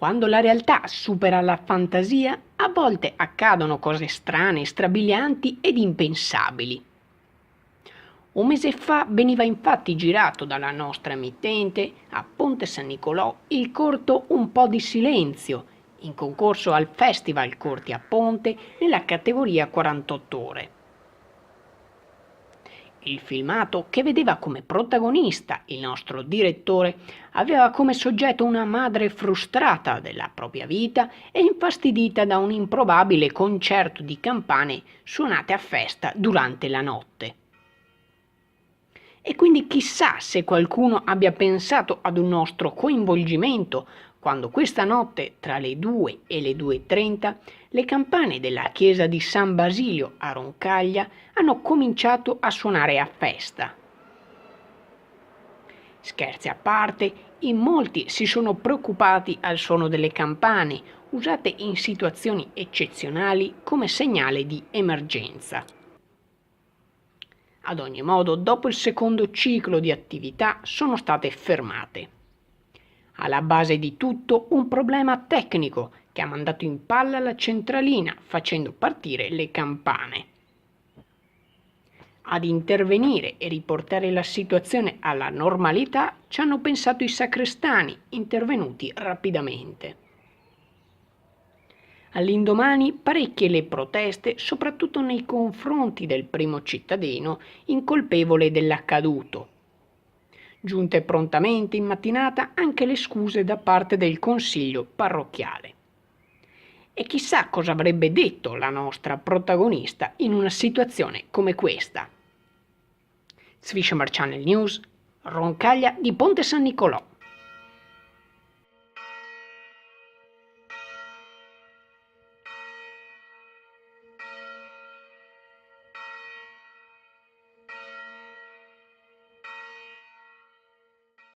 Quando la realtà supera la fantasia, a volte accadono cose strane, strabilianti ed impensabili. Un mese fa veniva infatti girato dalla nostra emittente a Ponte San Nicolò il corto Un po' di silenzio, in concorso al Festival Corti a Ponte nella categoria 48 ore. Il filmato, che vedeva come protagonista il nostro direttore, aveva come soggetto una madre frustrata della propria vita e infastidita da un improbabile concerto di campane suonate a festa durante la notte. E quindi chissà se qualcuno abbia pensato ad un nostro coinvolgimento quando questa notte tra le 2 e le 2:30 le campane della chiesa di San Basilio a Roncaglia hanno cominciato a suonare a festa. Scherzi a parte, in molti si sono preoccupati al suono delle campane, usate in situazioni eccezionali come segnale di emergenza. Ad ogni modo, dopo il secondo ciclo di attività sono state fermate. Alla base di tutto un problema tecnico che ha mandato in palla la centralina facendo partire le campane. Ad intervenire e riportare la situazione alla normalità ci hanno pensato i sacrestani, intervenuti rapidamente. All'indomani parecchie le proteste, soprattutto nei confronti del primo cittadino incolpevole dell'accaduto. Giunte prontamente in mattinata anche le scuse da parte del consiglio parrocchiale. E chissà cosa avrebbe detto la nostra protagonista in una situazione come questa. Swisher Channel News, Roncaglia di Ponte San Nicolò.